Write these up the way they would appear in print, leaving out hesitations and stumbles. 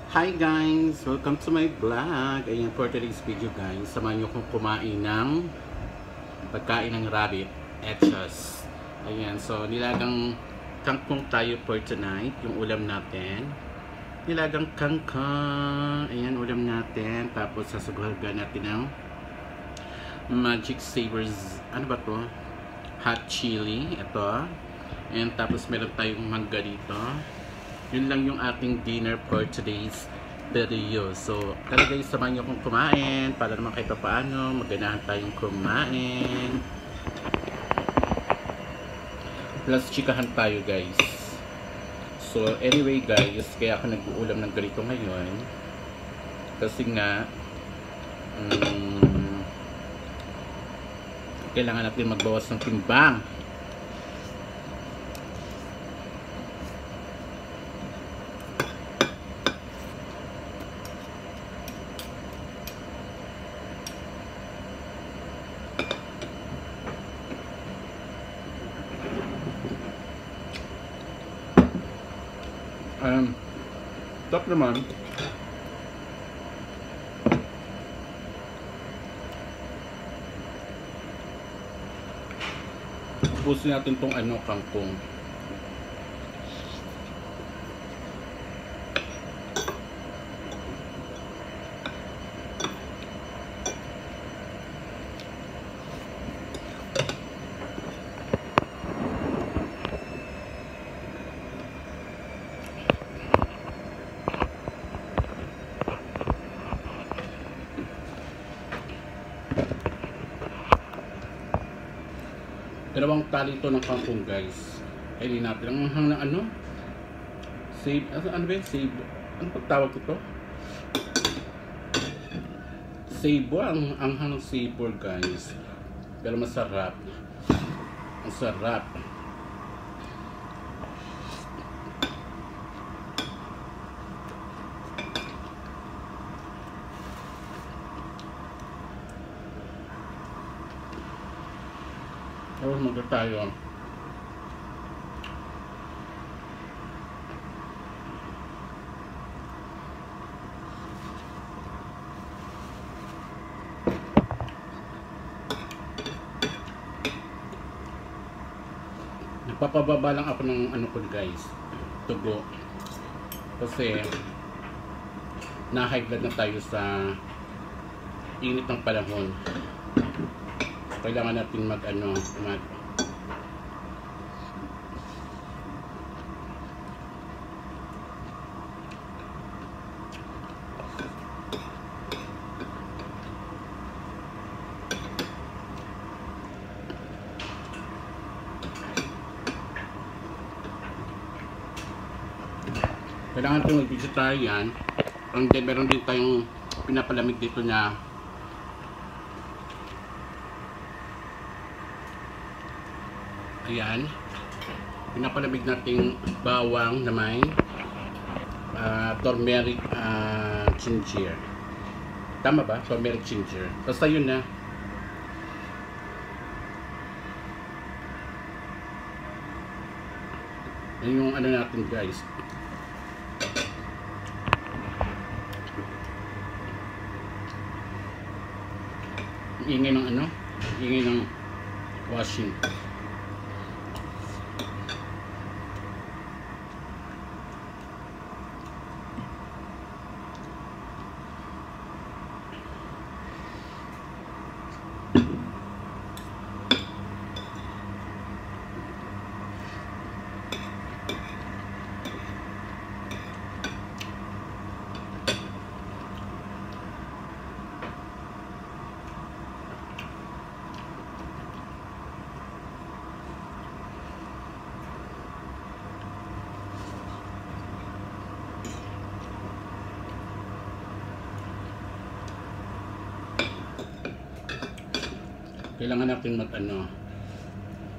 Hi guys! Welcome to my vlog. Ayan, for today's video guys, samahan nyo kong kumain ng pagkain ng rabbit, etchos. Ayan, so nilagang kangkong tayo for tonight, yung ulam natin. Nilagang kangkong, ayan ulam natin. Tapos sasaguhagan natin ng magic savers, ano ba to? Hot chili, ito. And tapos meron tayong mangga dito. Yun lang yung ating dinner for today's video. So, talaga yung samahan nyo kong kumain para naman kahit paano maganahan tayong kumain. Plus, chikahan tayo guys. So, anyway guys, kaya ako nag-uulam ng ganito ngayon. Kasi nga, kailangan natin magbawas ng timbang. Top naman. Ubusin natin tong kangkong. Dalawang tali ito ng kangkong guys. Kainin natin ang anghang na save, ano ba yun? Save, ano pagtawag ito? Sabor, ang anghang ng sabor guys. Pero masarap. Ang sarap. Tapos magda tayo. Nagpapababa lang ako ng ko guys, tugo. Kasi na-high blood na tayo sa init ng panahon. Kailangan natin mag kailangan natin mag-vegetarian. And then meron din tayong pinapalamig dito na ayan, pinapalamig nating bawang na may turmeric ginger. Tama ba? Turmeric ginger. Basta yun na. Yan yung natin guys. Ingay ng ingay ng washing. Kailangan natin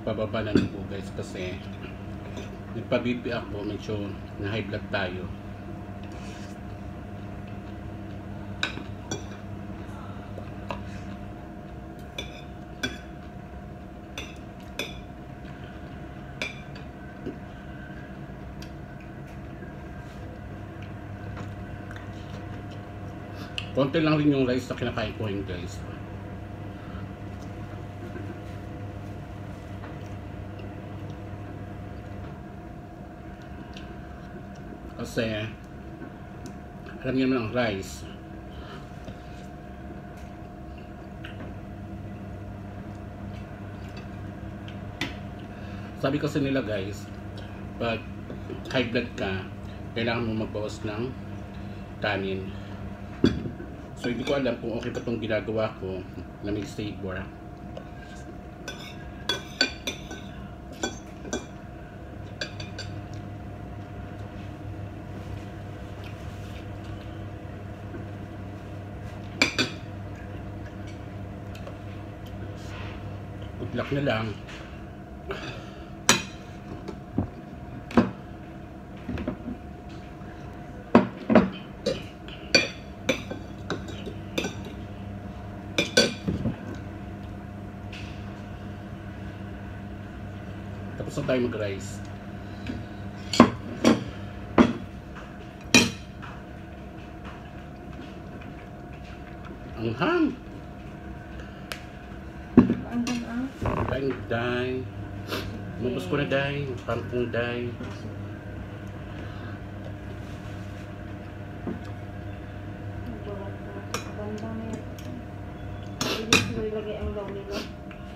pababa na po guys kasi nagpa-BP ako, medyo na high blood tayo. Konti lang rin yung rice na kinakain ko yung guys. Kasi alam niyo naman ang rice. Sabi kasi nila guys, pag high blood ka, kailangan mo magbawas ng kanin. So hindi ko alam kung okay pa itong ginagawa ko na may sabor. Good luck na lang. Tapos na tayo mag-rice. Ang hang! Kain day. Mubos ko na day. Pangkong day.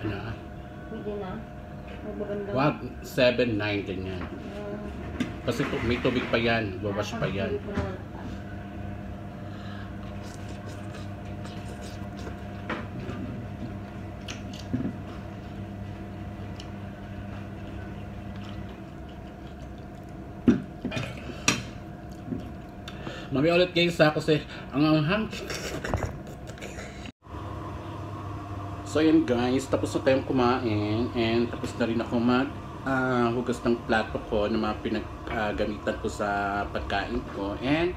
Ano? Pwede na. Wag, 7-9 ganyan. Kasi may tubig pa yan. Bawash pa yan. Mami ulit guys ha, kasi ang anghang. So ayan guys, tapos na tayong kumain and tapos na rin ako hugas ng plato ko na mga pinaggamitan ko sa pagkain ko, and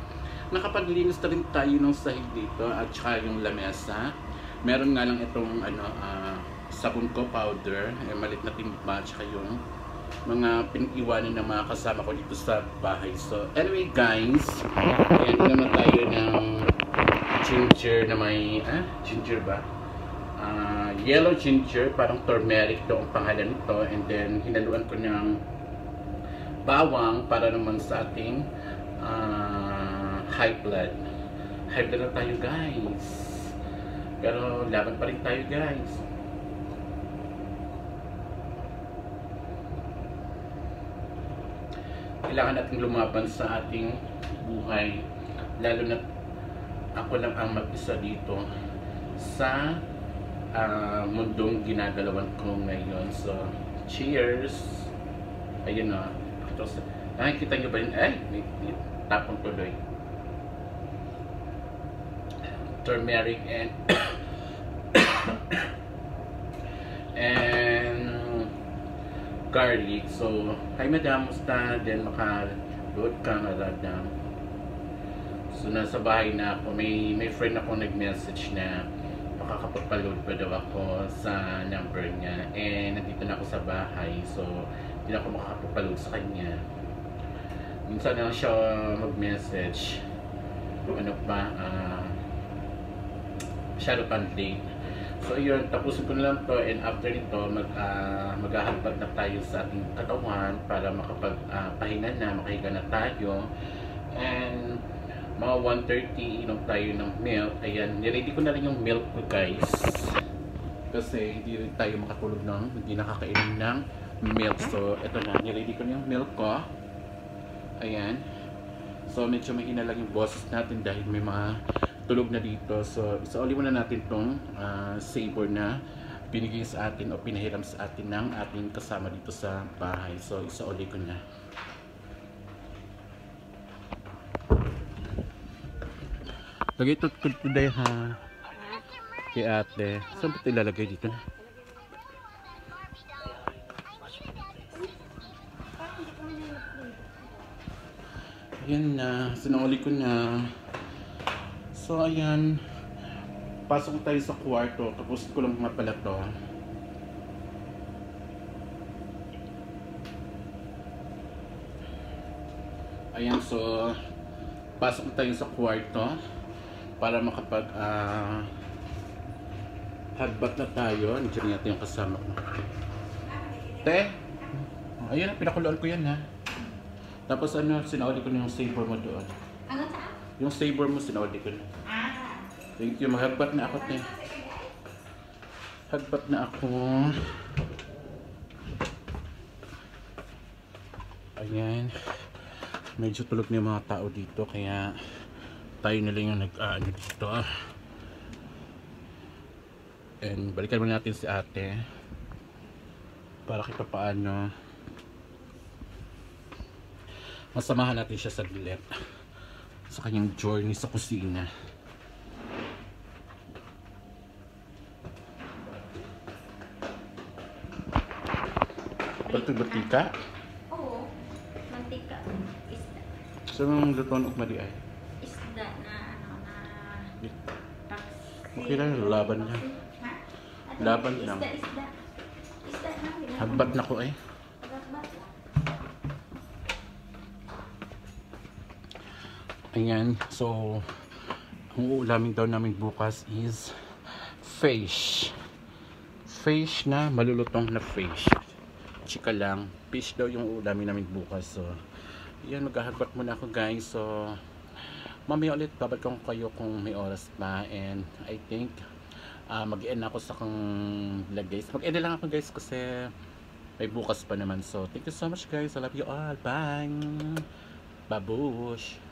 nakapaglinis na rin tayo ng sahig dito at saka yung lamesa. Meron nga lang itong sabon ko powder, malit na timba, at saka yung mga pinag-iwanan ng mga kasama ko dito sa bahay. So anyway guys, ayan naman tayo ng ginger na may ginger ba? Yellow ginger, parang turmeric daw ang pangalan nito, and then hinaluan ko ng bawang para naman sa ating high blood. High blood na tayo guys, pero laban pa rin tayo guys. Kailangan natin lumaban sa ating buhay, lalo na ako lang ang mag-isa dito sa mundong ginagalawan ko ngayon. So cheers. Ayun na. Nakikita nyo ba yun? Ay, may tapong tuloy. Turmeric and garlic. So, hi madam, musta? Then maka-load ka na radam. So, nasa bahay na ako. May friend ako nag-message na makakapagpa-load pa daw ako sa number niya. And nandito na ako sa bahay. So, hindi na ako makakapagpa-load sa kanya. Minsan na lang siya mag-message. Ano pa? Masyado pang late. So yun, tapusin ko na lang to, and after nito maghahagpag na tayo sa ating katawan para makapagpahinga na, makahiga na tayo. And mga 1:30 inom tayo ng milk. Ayan, niready ko na rin yung milk ko guys, kasi hindi rin tayo makatulog hindi nakakainom ng milk. So eto na, niready ko na yung milk ko. Ayan, so medyo mahina lang yung boses natin dahil may mga tulog na dito. So isauli muna natin tong sabor na binigay sa atin o pinahiram sa atin ng ating kasama dito sa bahay. So isauli ko na. Lagay ito today ha kay ate. Saan ba ito ilalagay dito na? Yan na, sinuli ko na. So ayan, pasok tayo sa kwarto. Tapos ko lang nga pala to. Ayan, so pasok tayo sa kwarto. para makapag hagbat na tayo. Nandiyan natin yung kasama ko. Te, ayun na, pinakuloan ko yan ha. Tapos ano, sinauli ko na yung saver mo doon. Ano ta? Yung saver mo, sinauli ko na. Ah. Thank you, maghagbat na ako, te. Hagbat na ako. Ayan. Medyo tulog na yung mga tao dito, kaya tayo na lang yung nag-ano dito. And balikan muna natin si ate para kita paano masamahan natin siya saglit sa kanyang journey sa kusina. Batik-batika? Oo. Mantika. Isda. Saan ang lutuan ug madi ay? Isda na ano na taxi. Okay lang, laban niya. Ha? Laban lang. Isda. Isda na. Hagbat na ko eh. Hagbat lang. Ayan, so ang uulamin daw namin bukas is fish. Fish na malulutong na fish. Chika lang, fish daw yung uulamin namin bukas. So, yan, maghahagbat muna ako guys. So, mamaya ulit babalikan ko kayo kung may oras pa. And I think mag-end ako sa kang vlog guys. Mag-end lang ako guys kasi may bukas pa naman. So, thank you so much guys. I love you all. Bye! Babush!